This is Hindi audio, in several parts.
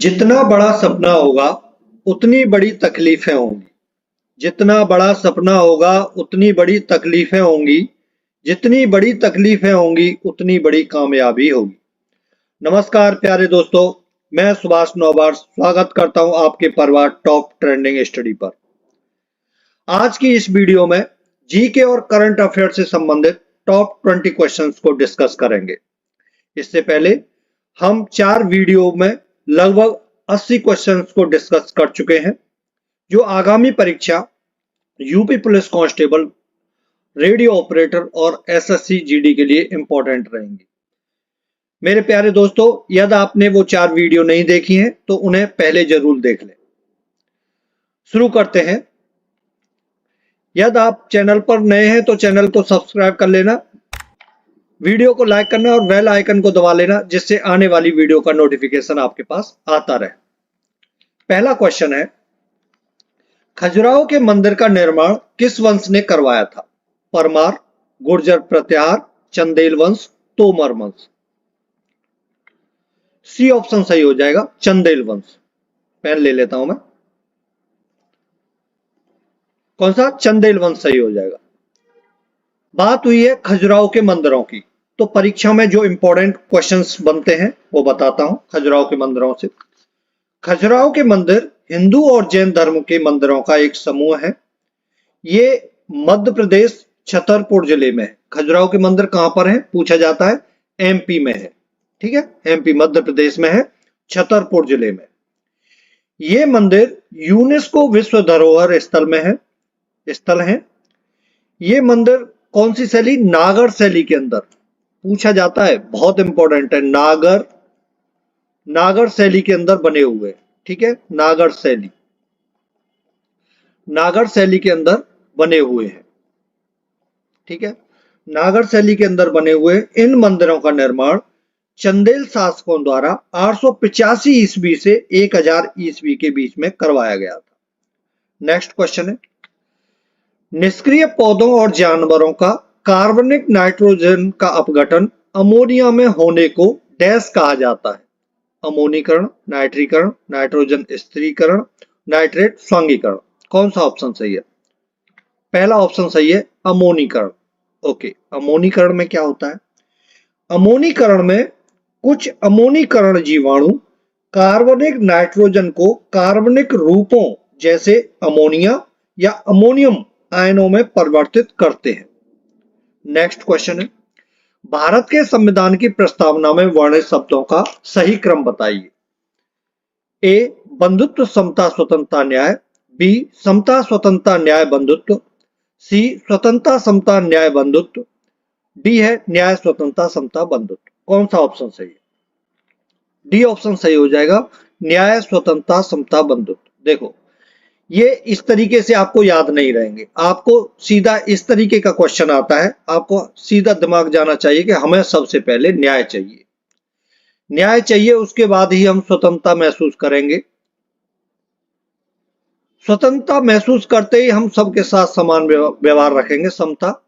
जितना बड़ा सपना होगा उतनी बड़ी तकलीफें होंगी। जितना बड़ा सपना होगा उतनी बड़ी तकलीफें होंगी। जितनी बड़ी तकलीफें होंगी उतनी बड़ी कामयाबी होगी। नमस्कार प्यारे दोस्तों, मैं सुभाष नौबार स्वागत करता हूं आपके परिवार टॉप ट्रेंडिंग स्टडी पर। आज की इस वीडियो में जीके और करंट अफेयर से संबंधित टॉप 20 क्वेश्चंस को डिस्कस करेंगे। इससे पहले हम 4 वीडियो में लगभग 80 क्वेश्चंस को डिस्कस कर चुके हैं, जो आगामी परीक्षा UP police constable, radio operator और एसएससी जीडी के लिए इंपॉर्टेंट रहेंगी। मेरे प्यारे दोस्तों, यदि आपने वो 4 वीडियो नहीं देखी हैं तो उन्हें पहले जरूर देख लें। शुरू करते हैं। यदि आप चैनल पर नए हैं तो चैनल को सब्सक्राइब कर लेना, वीडियो को लाइक करना और बेल आइकन को दबा लेना, जिससे आने वाली वीडियो का नोटिफिकेशन आपके पास आता रहे। पहला क्वेश्चन है, खजुराहो के मंदिर का निर्माण किस वंश ने करवाया था? परमार, गुर्जर प्रत्याहार, चंदेल वंश, तोमर वंश। सी ऑप्शन सही हो जाएगा, चंदेल वंश। पेन ले लेता हूं मैं। कौन सा? चंदेल वंश सही हो जाएगा। बात हुई है खजुराहो के मंदिरों की, तो परीक्षा में जो इंपॉर्टेंट क्वेश्चंस बनते हैं वो बताता हूं खजुराहो के मंदिरों से। खजुराहो के मंदिर हिंदू और जैन धर्म के मंदिरों का एक समूह है। ये मध्य प्रदेश छतरपुर जिले में है। खजुराहो के मंदिर कहां पर है पूछा जाता है, एमपी में है। ठीक है, एमपी मध्य प्रदेश में है, छतरपुर जिले में। ये मंदिर यूनेस्को विश्व धरोहर स्थल है। ये मंदिर कौन सी शैली? नागर शैली के अंदर पूछा जाता है, बहुत इंपॉर्टेंट है। नागर शैली के अंदर बने हुए। ठीक है, नागर शैली के अंदर बने हुए हैं। ठीक है, नागर शैली के अंदर बने हुए इन मंदिरों का निर्माण चंदेल शासकों द्वारा 885 ईस्वी से 1000 ईस्वी के बीच में करवाया गया था। नेक्स्ट क्वेश्चन है, निष्क्रिय पौधों और जानवरों का कार्बनिक नाइट्रोजन का अपघटन अमोनिया में होने को डैश कहा जाता है? अमोनीकरण, नाइट्रीकरण, नाइट्रोजन स्थिरीकरण, नाइट्रेट स्वांगीकरण। कौन सा ऑप्शन सही है? पहला ऑप्शन सही है, अमोनीकरण। ओके, अमोनीकरण में क्या होता है? अमोनीकरण में कुछ अमोनीकरण जीवाणु कार्बनिक नाइट्रोजन को कार्बनिक रूपों जैसे अमोनिया या अमोनियम आयनों में परिवर्तित करते हैं। नेक्स्ट क्वेश्चन है, भारत के संविधान की प्रस्तावना में वर्णित शब्दों का सही क्रम बताइए। ए, बंधुत्व समता स्वतंत्रता न्याय। बी, समता स्वतंत्रता न्याय बंधुत्व। सी, स्वतंत्रता समता न्याय बंधुत्व। डी है न्याय स्वतंत्रता समता बंधुत्व। कौन सा ऑप्शन सही है? डी ऑप्शन सही हो जाएगा, न्याय स्वतंत्रता समता बंधुत्व। देखो, ये इस तरीके से आपको याद नहीं रहेंगे। आपको सीधा इस तरीके का क्वेश्चन आता है, आपको सीधा दिमाग जाना चाहिए कि हमें सबसे पहले न्याय चाहिए। न्याय चाहिए, उसके बाद ही हम स्वतंत्रता महसूस करेंगे। स्वतंत्रता महसूस करते ही हम सबके साथ समान व्यवहार रखेंगे, समता,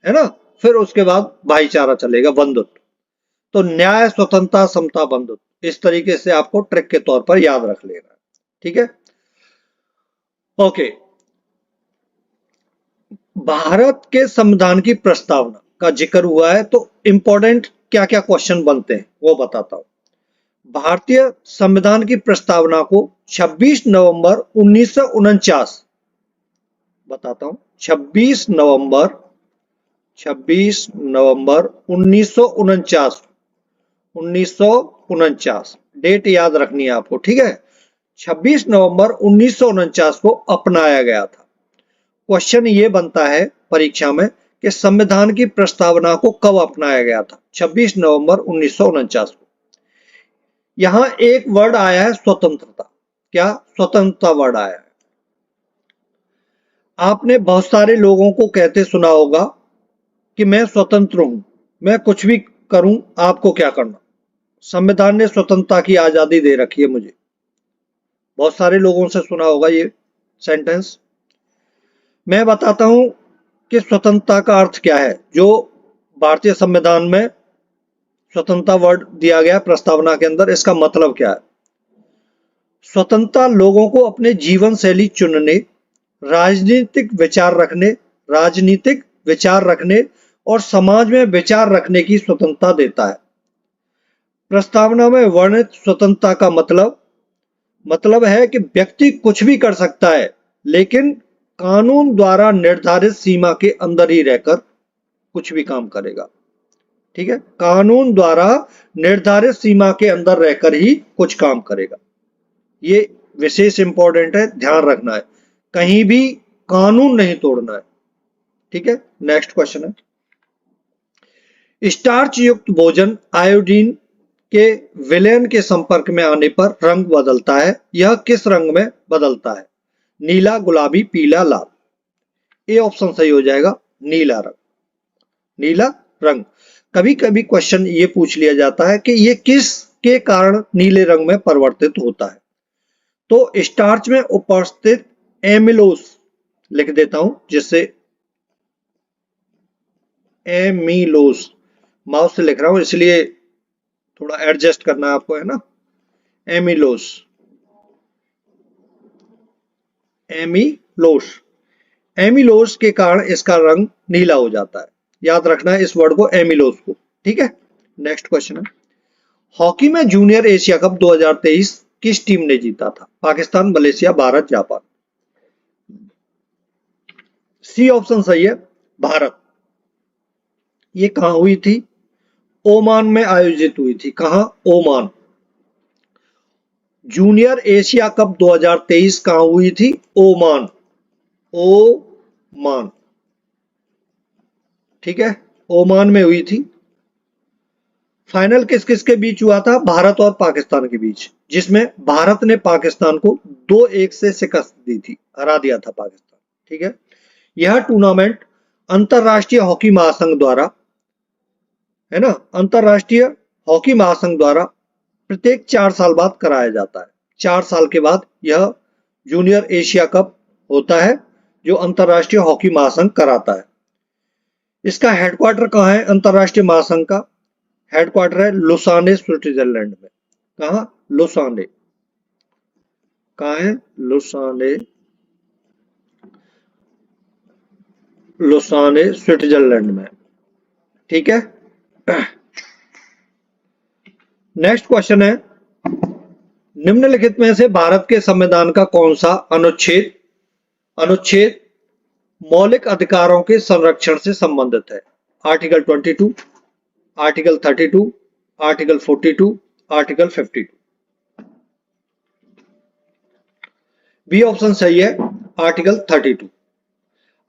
है ना। फिर उसके बाद भाईचारा चलेगा, बंधुत्व। तो न्याय स्वतंत्रता समता बंधुत्व, इस तरीके से आपको ट्रिक के तौर पर याद रख लेना। ठीक है, ओके। भारत के संविधान की प्रस्तावना का जिक्र हुआ है, तो इंपॉर्टेंट क्या क्या क्वेश्चन बनते हैं वो बताता हूं। भारतीय संविधान की प्रस्तावना को 26 नवंबर 1949 बताता हूं, 26 नवंबर 1949 डेट याद रखनी है आपको। ठीक है, 26 नवंबर 1949 को अपनाया गया था। क्वेश्चन ये बनता है परीक्षा में कि संविधान की प्रस्तावना को कब अपनाया गया था? 26 नवंबर 1949 को। यहां एक वर्ड आया है स्वतंत्रता। क्या? स्वतंत्रता वर्ड आया है। आपने बहुत सारे लोगों को कहते सुना होगा कि मैं स्वतंत्र हूं, मैं कुछ भी करूं, आपको क्या करना। संविधान ने स्वतंत्रता की आजादी दे रखी है मुझे। बहुत सारे लोगों से सुना होगा ये सेंटेंस। मैं बताता हूं कि स्वतंत्रता का अर्थ क्या है। जो भारतीय संविधान में स्वतंत्रता वर्ड दिया गया प्रस्तावना के अंदर, इसका मतलब क्या है? स्वतंत्रता लोगों को अपने जीवन शैली चुनने, राजनीतिक विचार रखने और समाज में विचार रखने की स्वतंत्रता देता है। प्रस्तावना में वर्णित स्वतंत्रता का मतलब है कि व्यक्ति कुछ भी कर सकता है, लेकिन कानून द्वारा निर्धारित सीमा के अंदर ही रहकर कुछ भी काम करेगा। ठीक है, कानून द्वारा निर्धारित सीमा के अंदर रहकर ही कुछ काम करेगा। ये विशेष इंपॉर्टेंट है, ध्यान रखना है, कहीं भी कानून नहीं तोड़ना है। ठीक है, नेक्स्ट क्वेश्चन है, स्टार्च युक्त भोजन आयोडीन के विलयन के संपर्क में आने पर रंग बदलता है। यह किस रंग में बदलता है? नीला, गुलाबी, पीला, लाल। ए ऑप्शन सही हो जाएगा, नीला रंग। नीला रंग। कभी कभी क्वेश्चन ये पूछ लिया जाता है कि ये किस के कारण नीले रंग में परिवर्तित होता है। तो स्टार्च में उपस्थित एमिलोस लिख देता हूं, जिससे एमिलोस, माउस से लिख रहा हूं इसलिए थोड़ा एडजस्ट करना है आपको, है ना। एमिलोस, एमिलोस के कारण इसका रंग नीला हो जाता है। याद रखना है इस वर्ड को, एमिलोस को। ठीक है, नेक्स्ट क्वेश्चन है, हॉकी में जूनियर एशिया कप 2023 किस टीम ने जीता था? Pakistan, Malaysia, Bharat, Japan. C option सही है, भारत। ये कहां हुई थी? ओमान में आयोजित हुई थी। कहां? ओमान। जूनियर एशिया कप 2023 कहां हुई थी? ओमान। ओमान। ठीक है, ओमान में हुई थी। फाइनल किस किस के बीच हुआ था? भारत और पाकिस्तान के बीच, जिसमें भारत ने पाकिस्तान को 2-1 से शिकस्त दी थी, हरा दिया था पाकिस्तान। ठीक है, यह टूर्नामेंट अंतरराष्ट्रीय हॉकी महासंघ द्वारा, है ना, अंतरराष्ट्रीय हॉकी महासंघ द्वारा प्रत्येक 4 साल बाद कराया जाता है। 4 साल के बाद यह जूनियर एशिया कप होता है, जो अंतरराष्ट्रीय हॉकी महासंघ कराता है। इसका हेडक्वार्टर कहां है? अंतरराष्ट्रीय महासंघ का हेडक्वार्टर है लुसाने, स्विट्जरलैंड में। कहां? लुसाने। कहां है? लुसाने, लुसाने स्विट्जरलैंड में। ठीक है, नेक्स्ट क्वेश्चन है, निम्नलिखित में से भारत के संविधान का कौन सा अनुच्छेद मौलिक अधिकारों के संरक्षण से संबंधित है? Article 22, article 32, article 42, article 52। B option सही है, आर्टिकल 32।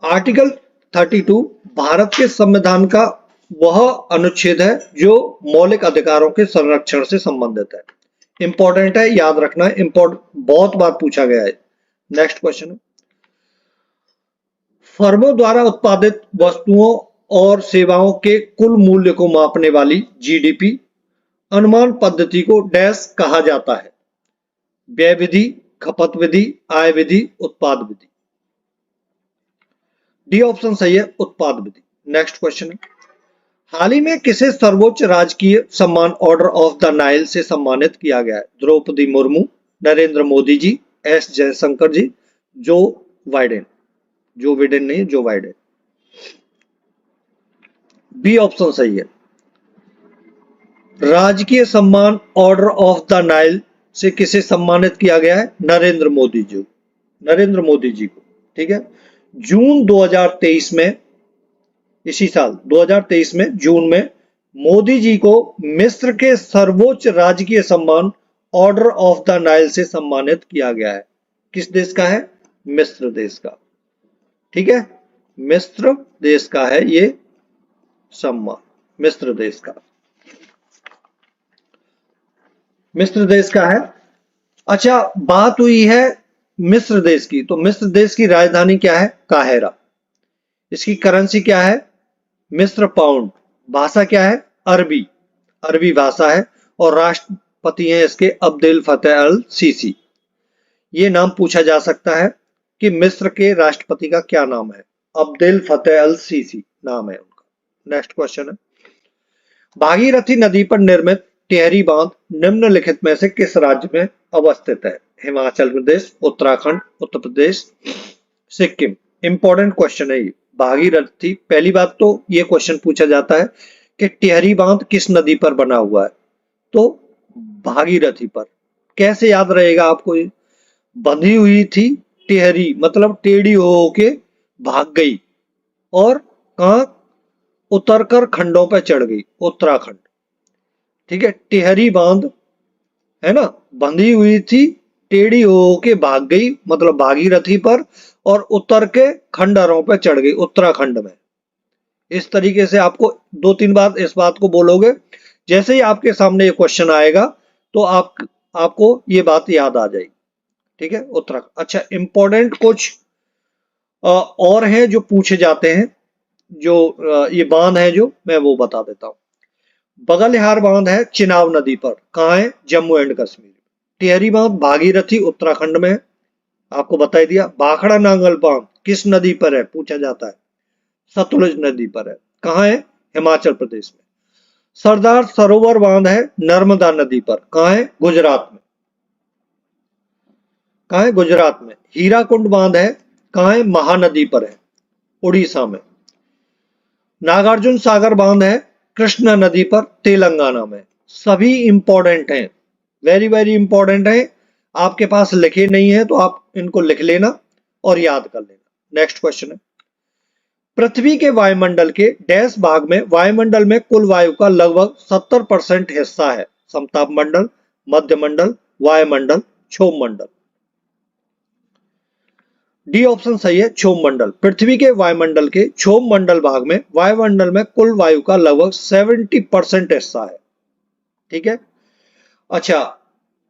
आर्टिकल 32 भारत के संविधान का वह अनुच्छेद है जो मौलिक अधिकारों के संरक्षण से संबंधित है। इंपॉर्टेंट है, याद रखना है, बहुत बार पूछा गया है। नेक्स्ट क्वेश्चन है, फर्मों द्वारा उत्पादित वस्तुओं और सेवाओं के कुल मूल्य को मापने वाली जीडीपी अनुमान पद्धति को डैश कहा जाता है? व्यय विधि, खपत विधि, आय विधि, उत्पाद विधि। डी ऑप्शन सही है, उत्पाद विधि। नेक्स्ट क्वेश्चन है, हाल ही में किसे सर्वोच्च राजकीय सम्मान ऑर्डर ऑफ द नाइल से सम्मानित किया गया है? द्रौपदी मुर्मू, नरेंद्र मोदी जी, एस जयशंकर जी, जो बाइडेन। जो बिडेन नहीं, जो बाइडेन। बी ऑप्शन सही है, राजकीय सम्मान ऑर्डर ऑफ द नाइल से किसे सम्मानित किया गया है? नरेंद्र मोदी जी, नरेंद्र मोदी जी को। ठीक है, जून 2023 में, इसी साल 2023 में जून में मोदी जी को मिस्र के सर्वोच्च राजकीय सम्मान ऑर्डर ऑफ द नाइल से सम्मानित किया गया है। किस देश का है? मिस्र देश का। ठीक है, मिस्र देश का है ये सम्मान, मिस्र देश का, मिस्र देश का है। अच्छा, बात हुई है मिस्र देश की, तो मिस्र देश की राजधानी क्या है? काहिरा। इसकी करेंसी क्या है? मिस्र पाउंड। भाषा क्या है? अरबी, अरबी भाषा है। और राष्ट्रपति हैं इसके अब्देल फतेह अल सीसी। ये नाम पूछा जा सकता है कि मिस्र के राष्ट्रपति का क्या नाम है? अब्देल फतेह अल सीसी नाम है उनका। नेक्स्ट क्वेश्चन है, भागीरथी नदी पर निर्मित टिहरी बांध निम्नलिखित में से किस राज्य में अवस्थित है? हिमाचल प्रदेश, उत्तराखंड, उत्तर प्रदेश, सिक्किम। इंपॉर्टेंट क्वेश्चन है ये। भागीरथी, पहली बात तो ये क्वेश्चन पूछा जाता है कि टिहरी बांध किस नदी पर बना हुआ है, तो भागीरथी पर। कैसे याद रहेगा आपको ये? बंधी हुई थी टिहरी, मतलब टेढ़ी हो के भाग गई, और कहा? उतरकर खंडों पर चढ़ गई, उत्तराखंड। ठीक है, टिहरी बांध है ना, बंधी हुई थी, टेढ़ी हो के भाग गई, मतलब भागीरथी पर, और उतर के खंडहरों पर चढ़ गई, उत्तराखंड में। इस तरीके से आपको 2-3 बार इस बात को बोलोगे, जैसे ही आपके सामने ये क्वेश्चन आएगा तो आपको ये बात याद आ जाएगी। ठीक है, उत्तराखंड। अच्छा, इंपॉर्टेंट कुछ और हैं जो पूछे जाते हैं, जो ये बांध है जो मैं वो बता देता हूँ। बगलिहार बांध है चिनाब नदी पर, कहाँ है? जम्मू एंड कश्मीर। टिहरी बांध भागीरथी उत्तराखंड में है, आपको बता दिया। भाखड़ा नांगल बांध किस नदी पर है पूछा जाता है? सतलुज नदी पर है, कहाँ है? हिमाचल प्रदेश में। सरदार सरोवर बांध है नर्मदा नदी पर, कहाँ है? गुजरात में। कहाँ है? गुजरात में। हीराकुंड बांध है, कहाँ है? महानदी पर है, उड़ीसा में। नागार्जुन सागर बांध है कृष्णा नदी पर, तेलंगाना में। सभी इंपॉर्टेंट हैं, वेरी वेरी इंपॉर्टेंट हैं। आपके पास लिखे नहीं है तो आप इनको लिख लेना और याद कर लेना। नेक्स्ट क्वेश्चन है, पृथ्वी के वायुमंडल के डैश भाग में वायुमंडल में कुल वायु का लगभग 70% हिस्सा है? समताप मंडल, मध्य मंडल, वायुमंडल, क्षोभ मंडल। डी ऑप्शन सही है, क्षोभ मंडल। पृथ्वी के वायुमंडल के क्षोभ मंडल भाग में वायुमंडल में कुल वायु का लगभग 70% हिस्सा है। ठीक है। अच्छा,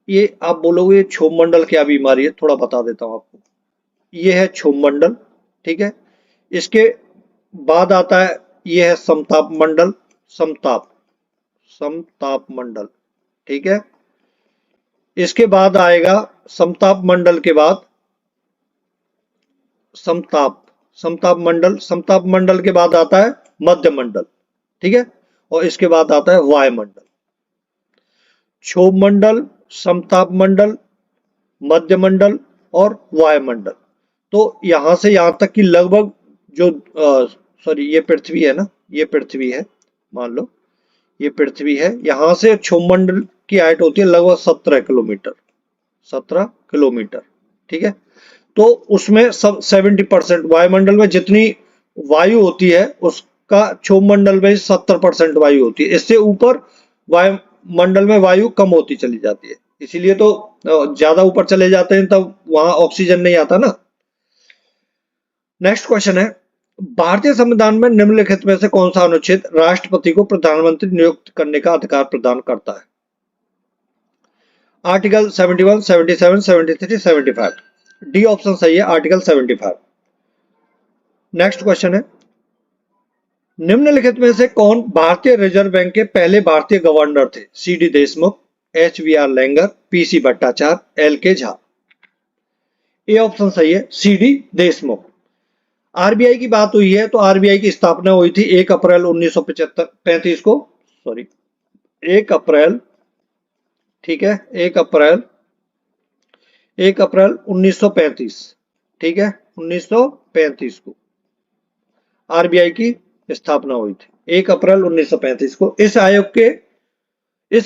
ये आप बोलोगे ये क्षोभ मंडल क्या बीमारी है, थोड़ा बता देता हूं आपको। ये है क्षोभ मंडल, ठीक है। इसके बाद आता है, ये है समताप मंडल, समताप समताप मंडल, ठीक है। इसके बाद आएगा समताप मंडल के बाद समताप समताप मंडल के बाद आता है मध्य मंडल, ठीक है। और इसके बाद आता है वायुमंडल। क्षोभ मंडल, समताप मंडल, मध्य मंडल और वायुमंडल। तो यहां से यहां तक कि लगभग जो सॉरी ये पृथ्वी है ना, ये पृथ्वी है, मान लो ये पृथ्वी है, यहां से क्षोभ मंडल की हाइट होती है लगभग 17 किलोमीटर, 17 किलोमीटर, ठीक है। तो उसमें सब 70% वायुमंडल में जितनी वायु होती है उसका क्षोभ मंडल में 70% वायु होती है। इससे ऊपर वायुमंडल में वायु कम होती चली जाती है, इसीलिए तो ज्यादा ऊपर चले जाते हैं तब वहां ऑक्सीजन नहीं आता ना। नेक्स्ट क्वेश्चन है, भारतीय संविधान में निम्नलिखित में से कौन सा अनुच्छेद राष्ट्रपति को प्रधानमंत्री नियुक्त करने का अधिकार प्रदान करता है? आर्टिकल 71, 77, 73, 75। डी ऑप्शन सही है, आर्टिकल 75। नेक्स्ट क्वेश्चन है, निम्नलिखित में से कौन भारतीय रिजर्व बैंक के पहले भारतीय गवर्नर थे? C D Deshmukh, H V R Iengar, P C Bhattacharya, L K Jha. A option सही है, सी डी देशमुख। आरबीआई की बात हुई है तो आरबीआई की स्थापना हुई थी 1 अप्रैल 1935 को, सॉरी 1 अप्रैल, ठीक है, 1 अप्रैल 1935, ठीक है, 1935 को आरबीआई की स्थापना हुई थी 1 अप्रैल 1935 को। इस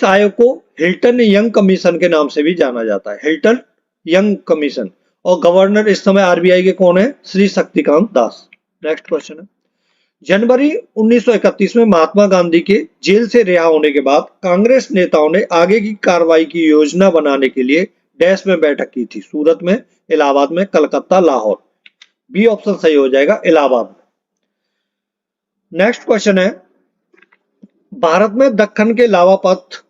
आयोग को हिल्टन यंग कमीशन के नाम से भी जाना जाता है, हिल्टन यंग कमीशन। और गवर्नर इस समय आरबीआई के कौन है? श्री शक्तिकांत दास। नेक्स्ट क्वेश्चन है, जनवरी 1931 में महात्मा गांधी के जेल से रिहा होने के बाद कांग्रेस नेताओं ने आगे की कार्रवाई की योजना बनाने के लिए डैश में बैठक की थी? सूरत में, इलाहाबाद में, कलकत्ता, लाहौर। बी ऑप्शन सही हो जाएगा, इलाहाबाद में। नेक्स्ट क्वेश्चन है, भारत में दक्कन के लावा पथ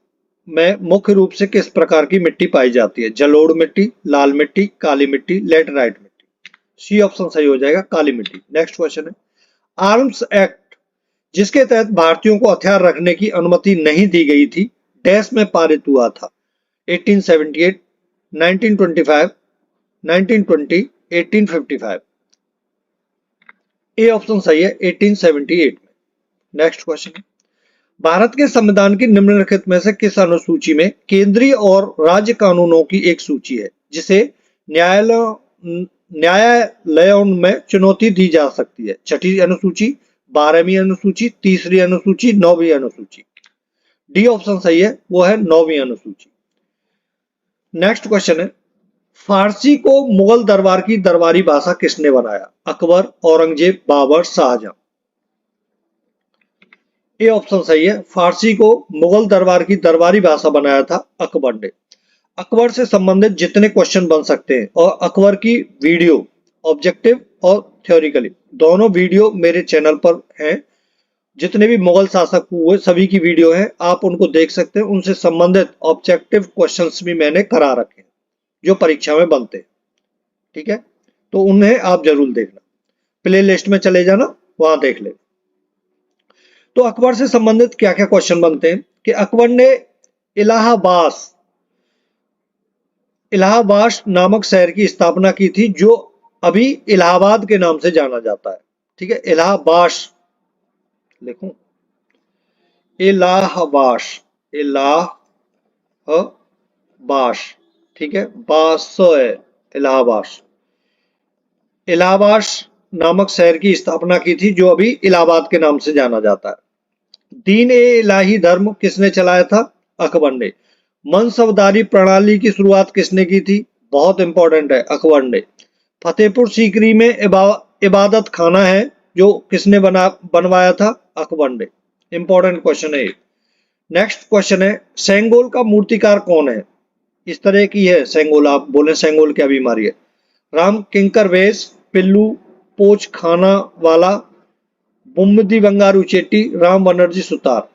में मुख्य रूप से किस प्रकार की मिट्टी पाई जाती है? जलोढ़ मिट्टी, लाल मिट्टी, काली मिट्टी, लेटराइट मिट्टी। सी ऑप्शन सही हो जाएगा, काली मिट्टी। नेक्स्ट क्वेश्चन है, आर्म्स एक्ट जिसके तहत भारतीयों को हथियार रखने की अनुमति नहीं दी गई थी, डैश में पारित हुआ था? 1878, 1925, 1920, 1855। ए ऑप्शन सही है, 1878 में। नेक्स्ट क्वेश्चन है, भारत के संविधान की निम्नलिखित में से किस अनुसूची में केंद्रीय और राज्य कानूनों की एक सूची है जिसे न्यायालयों में चुनौती दी जा सकती है? छठी अनुसूची, 12वीं अनुसूची, तीसरी अनुसूची, 9वीं अनुसूची। डी ऑप्शन सही है, वो है 9वीं अनुसूची। नेक्स्ट क्वेश्चन है, फारसी को मुगल दरबार की दरबारी भाषा किसने बनाया? अकबर, औरंगजेब, बाबर, शाहजहां। ए ऑप्शन सही है, फारसी को मुगल दरबार की दरबारी भाषा बनाया था अकबर ने। अकबर से संबंधित जितने क्वेश्चन बन सकते हैं और अकबर की वीडियो ऑब्जेक्टिव और थ्योरिकली दोनों वीडियो मेरे चैनल पर हैं। जितने भी मुगल शासक हुए सभी की वीडियो है, आप उनको देख सकते हैं। उनसे संबंधित ऑब्जेक्टिव क्वेश्चंस भी मैंने करा रखे हैं जो परीक्षा में बनते हैं। ठीक है, तो उन्हें आप जरूर देखना, प्ले लिस्ट में चले जाना, वहां देख ले। तो अकबर से संबंधित क्या क्या क्वेश्चन बनते हैं कि अकबर ने इलाहाबाद नामक शहर की स्थापना की थी जो अभी इलाहाबाद के नाम से जाना जाता है। ठीक है, इलाहाबाद लिखूं, इलाहाबाद, इलाहाबाद, ठीक है, इलाहाबाद। इलाहाबाद नामक शहर की स्थापना की थी जो अभी इलाहाबाद के नाम से जाना जाता है। दीन ए इलाही धर्म किसने चलाया था? अकबर ने। मनसबदारी प्रणाली की शुरुआत किसने की थी? बहुत इंपॉर्टेंट है, अकबर ने। फतेहपुर सीकरी में इबादत खाना है जो किसने बनवाया था? अकबर ने। इंपॉर्टेंट क्वेश्चन है। नेक्स्ट क्वेश्चन है, सेंगोल का मूर्तिकार कौन है? इस तरह की है सेंगोल, आप बोले सेंगोल क्या बीमारी है? राम किंकर वेश, पिल्लू पोच खाना वाला, बुम्मदी बंगारू चेट्टी, राम बनर्जी सुतार।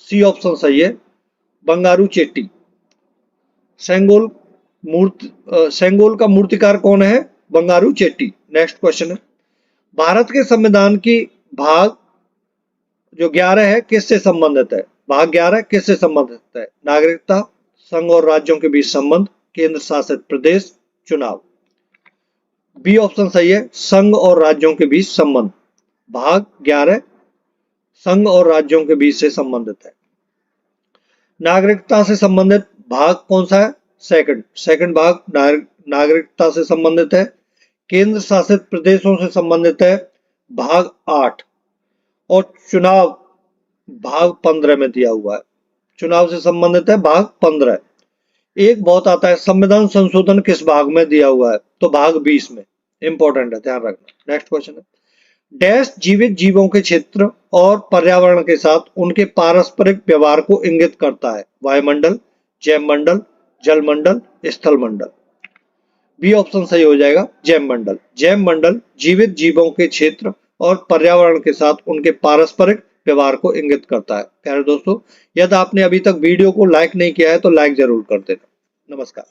सी ऑप्शन सही है, बंगारू चेट्टी। सेंगोल का मूर्तिकार कौन है? बंगारू चेट्टी। नेक्स्ट क्वेश्चन है, भारत के संविधान की भाग जो 11 है किससे संबंधित है? भाग 11 किससे संबंधित है? नागरिकता, संघ और राज्यों के बीच संबंध, केंद्र शासित प्रदेश, चुनाव। बी ऑप्शन सही है, संघ और राज्यों के बीच संबंध। भाग 11 संघ और राज्यों के बीच से संबंधित है। नागरिकता से संबंधित भाग कौन सा है? सेकंड भाग नागरिकता से संबंधित है। केंद्र शासित प्रदेशों से संबंधित है भाग 8, और चुनाव भाग 15 में दिया हुआ है। चुनाव से संबंधित है भाग 15। एक बहुत आता है, संविधान संशोधन किस भाग में दिया हुआ है? तो भाग 20 में। इंपॉर्टेंट है, ध्यान रखना। नेक्स्ट क्वेश्चन है, डैश जीवित जीवों के क्षेत्र और पर्यावरण के साथ उनके पारस्परिक व्यवहार को इंगित करता है? वायुमंडल, जैव मंडल, जल मंडल, स्थल मंडल। बी ऑप्शन सही हो जाएगा, जैव मंडल। जैव मंडल जीवित जीवों के क्षेत्र और पर्यावरण के साथ उनके पारस्परिक व्यवहार को इंगित करता है। प्यारे दोस्तों, यदि आपने अभी तक वीडियो को लाइक नहीं किया है तो लाइक जरूर कर देना। नमस्कार।